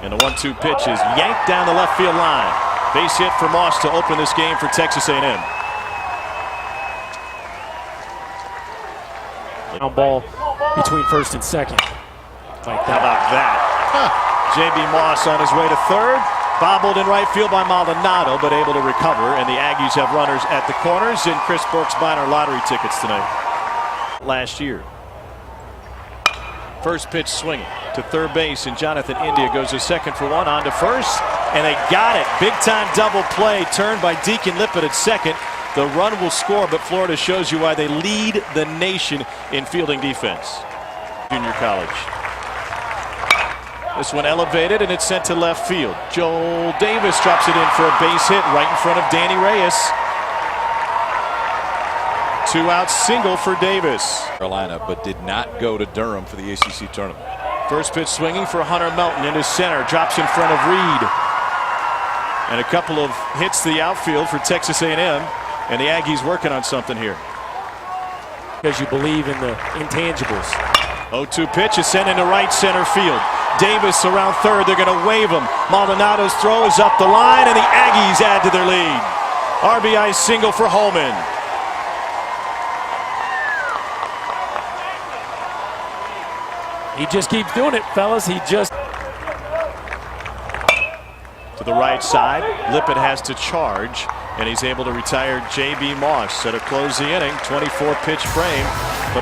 And the 1-2 pitch is yanked down the left field line. Base hit for Moss to open this game for Texas A&M. Ground ball between first and second. Like how about that? J.B. Moss on his way to third. Bobbled in right field by Maldonado, but able to recover. And the Aggies have runners at the corners in Chris Burke's minor lottery tickets tonight. Last year. First pitch swinging to third base, and Jonathan India goes to second for one, on to first, and they got it. Big time double play turned by Deacon Lippett at second. The run will score, but Florida shows you why they lead the nation in fielding defense. Junior college. This one elevated, and it's sent to left field. Joel Davis drops it in for a base hit right in front of Danny Reyes. 2-out single for Davis. Carolina, but did not go to Durham for the ACC tournament. First pitch swinging for Hunter Melton into center. Drops in front of Reed. And a couple of hits to the outfield for Texas A&M. And the Aggies working on something here. Because you believe in the intangibles. 0-2 pitch is sent into right center field. Davis around third. They're going to wave him. Maldonado's throw is up the line, and the Aggies add to their lead. RBI single for Holman. He just keeps doing it, fellas. He just... To the right side, Lippett has to charge, and he's able to retire J.B. Moss to close the inning. 24-pitch frame.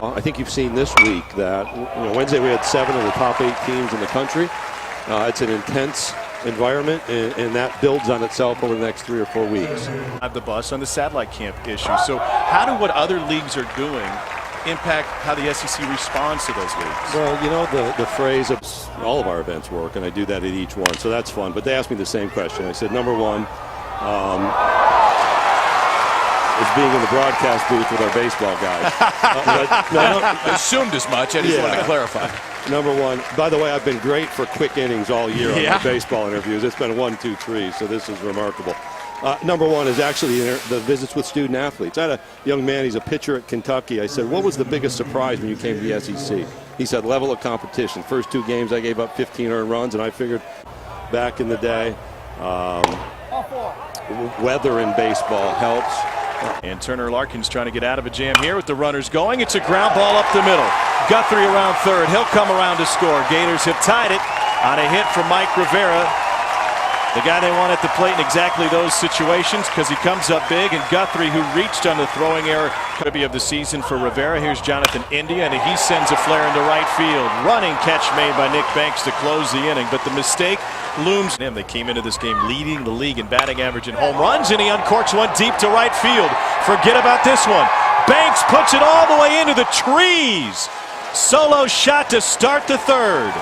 I think you've seen this week that Wednesday we had 7 of the top 8 teams in the country. It's an intense environment, and that builds on itself over the next 3 or 4 weeks. The bus on the satellite camp issue. So how do what other leagues are doing impact how the SEC responds to those leagues? Well, the phrase of all of our events work, and I do that at each one, so that's fun. But they asked me the same question. I said, number one, is being in the broadcast booth with our baseball guys. I assumed as much. I just wanted to clarify. Number one, by the way, I've been great for quick innings all year on my baseball interviews. It's been 1, 2, 3, so this is remarkable. Number one is actually the visits with student athletes. I had a young man, he's a pitcher at Kentucky. I said, what was the biggest surprise when you came to the SEC? He said, level of competition. First 2 games I gave up 15 earned runs, and I figured back in the day, weather in baseball helps. And Turner Larkin's trying to get out of a jam here with the runners going. It's a ground ball up the middle. Guthrie around third. He'll come around to score. Gators have tied it on a hit from Mike Rivera. The guy they want at the plate in exactly those situations, because he comes up big, and Guthrie, who reached on the throwing error, could be of the season for Rivera. Here's Jonathan India, and he sends a flare into right field. Running catch made by Nick Banks to close the inning, but the mistake looms. They came into this game leading the league in batting average and home runs, and he uncorks one deep to right field. Forget about this one. Banks puts it all the way into the trees. Solo shot to start the third.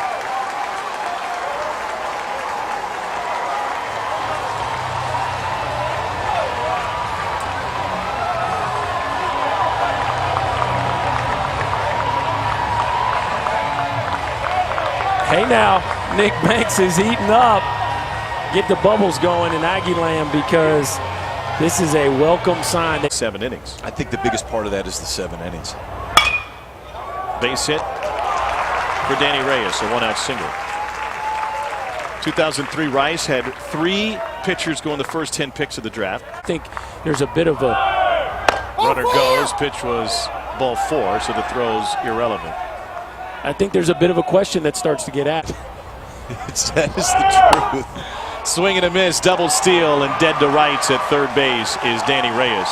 Hey now, Nick Banks is eating up. Get the bubbles going in Aggie land, because this is a welcome sign. 7 innings. I think the biggest part of that is the 7 innings. Base hit for Danny Reyes, a 1-out single. 2003, Rice had 3 pitchers go in the first 10 picks of the draft. I think there's a bit of a... Runner goes, pitch was ball 4, so the throw's irrelevant. I think there's a bit of a question that starts to get at. That is the truth. Swing and a miss, double steal, and dead to rights at third base is Danny Reyes.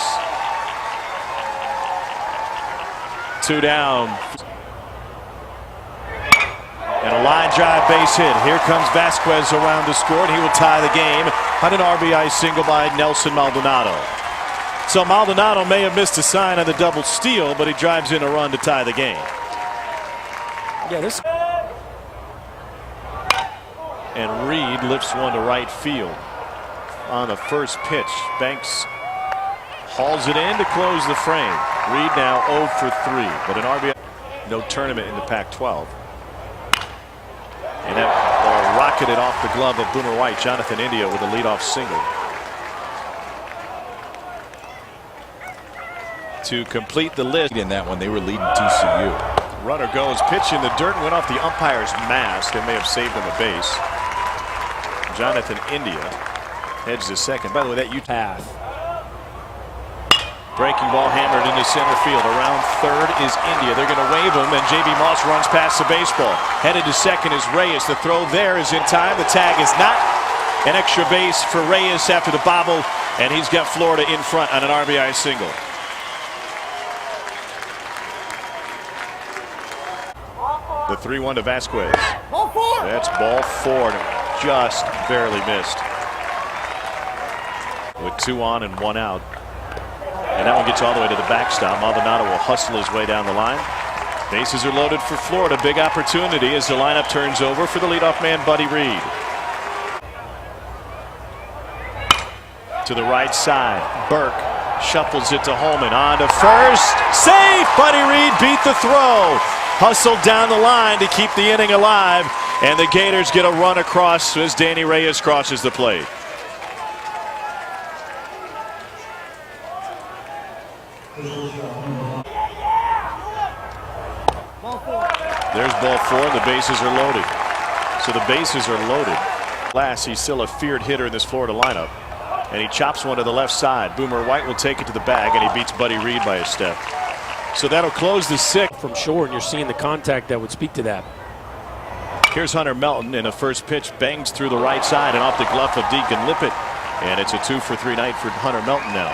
2 down. And a line drive base hit. Here comes Vasquez around to score, and he will tie the game on an RBI single by Nelson Maldonado. So Maldonado may have missed a sign on the double steal, but he drives in a run to tie the game. Yeah, this. And Reed lifts one to right field on the first pitch. Banks hauls it in to close the frame. Reed now 0 for 3, but an RBI. No tournament in the Pac-12. And that ball rocketed off the glove of Boomer White. Jonathan India with a leadoff single. To complete the list. In that one, they were leading TCU. Runner goes, pitch in the dirt, and went off the umpire's mask. It may have saved him a base. Jonathan India heads to second. By the way, that Path. breaking ball hammered into center field. Around third is India. They're going to wave him, and J.B. Moss runs past the baseball. Headed to second is Reyes. The throw there is in time. The tag is not. An extra base for Reyes after the bobble, and he's got Florida in front on an RBI single. The 3-1 to Vasquez. That's ball 4, just barely missed. With 2 on and 1 out. And that one gets all the way to the backstop. Maldonado will hustle his way down the line. Bases are loaded for Florida. Big opportunity as the lineup turns over for the leadoff man, Buddy Reed. To the right side, Burke shuffles it to Holman. On to first. Safe! Buddy Reed beat the throw. Hustled down the line to keep the inning alive. And the Gators get a run across as Danny Reyes crosses the plate. There's ball 4, and the bases are loaded. So the bases are loaded. Last, he's still a feared hitter in this Florida lineup. And he chops one to the left side. Boomer White will take it to the bag, and he beats Buddy Reed by a step. So that'll close the 6th. From short, and you're seeing the contact that would speak to that. Here's Hunter Melton, and a first pitch bangs through the right side and off the glove of Deacon Lippett. And it's a 2-for-3 night for Hunter Melton now.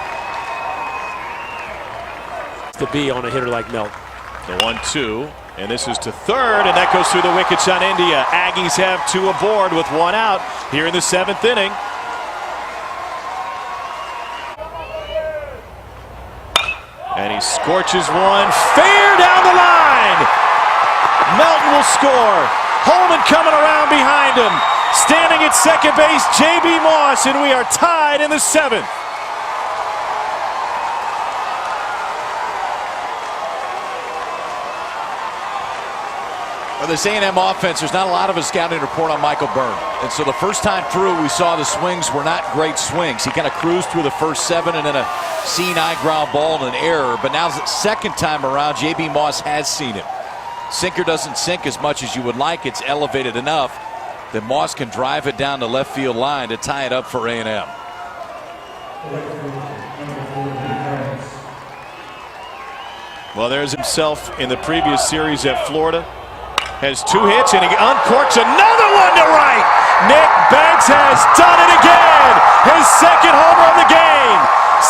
To be on a hitter like Melton. The 1-2, and this is to third, and that goes through the wickets on India. Aggies have 2 aboard with 1 out here in the 7th inning. And he scorches one fair down the line. Melton will score. Holman coming around behind him. Standing at second base, J.B. Moss, and we are tied in the 7th. For this A&M offense, there's not a lot of a scouting report on Michael Byrne. And so the first time through, we saw the swings were not great swings. He kind of cruised through the first 7 and then a seeing-eye ground ball and an error. But now the second time around, J.B. Moss has seen it. Sinker doesn't sink as much as you would like. It's elevated enough that Moss can drive it down the left field line to tie it up for A&M. Well, there's himself in the previous series at Florida. Has 2 hits, and he uncorks another one to right. Nick Banks has done it again. His 2nd homer of the game.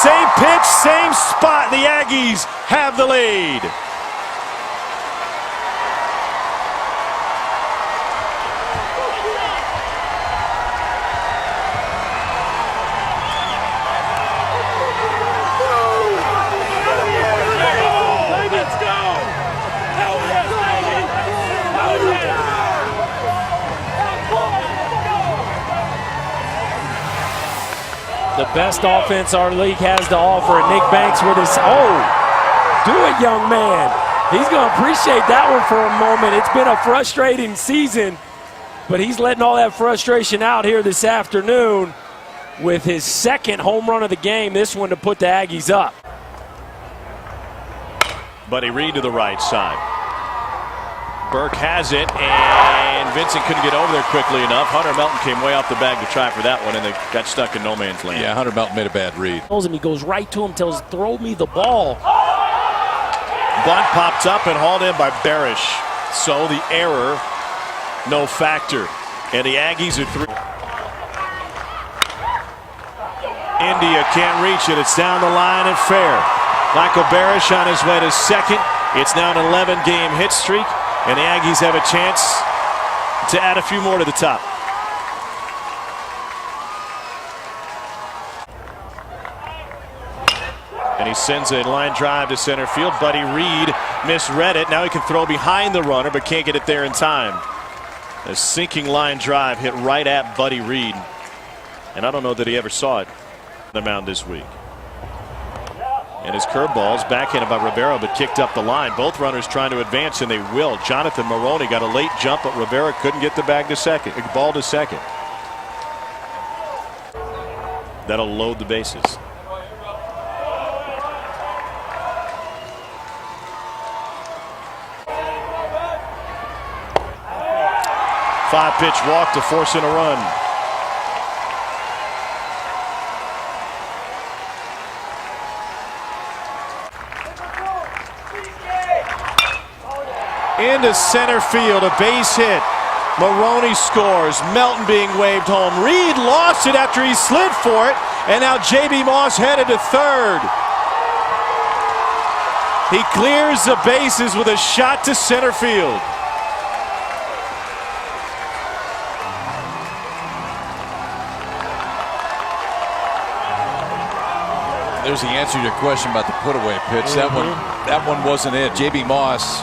Same pitch, same spot. The Aggies have the lead. The best offense our league has to offer. Nick Banks with his, do it, young man. He's going to appreciate that one for a moment. It's been a frustrating season, but he's letting all that frustration out here this afternoon with his 2nd home run of the game, this one to put the Aggies up. Buddy Reed to the right side. Burke has it, and Vincent couldn't get over there quickly enough. Hunter Melton came way off the bag to try for that one, and they got stuck in no man's land. Yeah, Hunter Melton made a bad read. He goes right to him, tells him, throw me the ball. Bunt popped up and hauled in by Barish. So the error, no factor. And the Aggies are 3. India can't reach it. It's down the line and fair. Michael Barish on his way to second. It's now an 11-game hit streak. And the Aggies have a chance to add a few more to the top. And he sends a line drive to center field. Buddy Reed misread it. Now he can throw behind the runner, but can't get it there in time. A sinking line drive hit right at Buddy Reed. And I don't know that he ever saw it on the mound this week. And his curveball's backhanded by Rivera, but kicked up the line. Both runners trying to advance, and they will. Jonathan Maroney got a late jump, but Rivera couldn't get the ball to second. That'll load the bases. 5-pitch walk to force in a run. into center field, a base hit. Maroney scores. Melton being waved home. Reed lost it after he slid for it, and now J.B. Moss headed to third. He clears the bases with a shot to center field. There's the answer to your question about the put-away pitch. That one wasn't it. J.B. Moss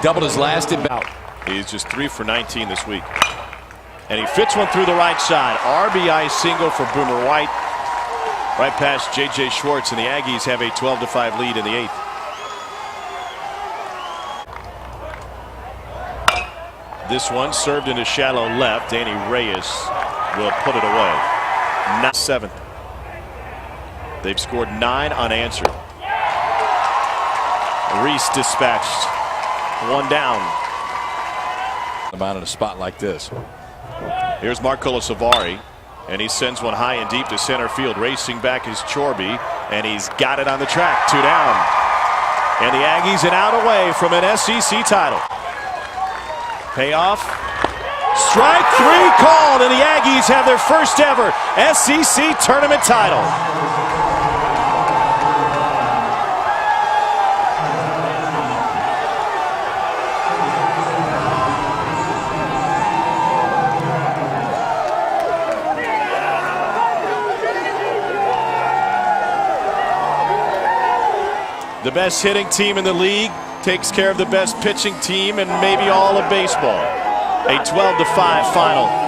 doubled his last at-bat. He's just 3 for 19 this week. And he fits one through the right side. RBI single for Boomer White. Right past J.J. Schwartz, and the Aggies have a 12-5 lead in the 8th. This one served into shallow left. Danny Reyes will put it away. 7th. They've scored 9 unanswered. Reese dispatched. 1 down. About in a spot like this. Here's Marcolo Savari, and he sends one high and deep to center field. Racing back is Chorby, and he's got it on the track. 2 down. And the Aggies an out away from an SEC title. Payoff. Strike 3 called, and the Aggies have their first ever SEC tournament title. The best hitting team in the league takes care of the best pitching team and maybe all of baseball. A 12-5 final.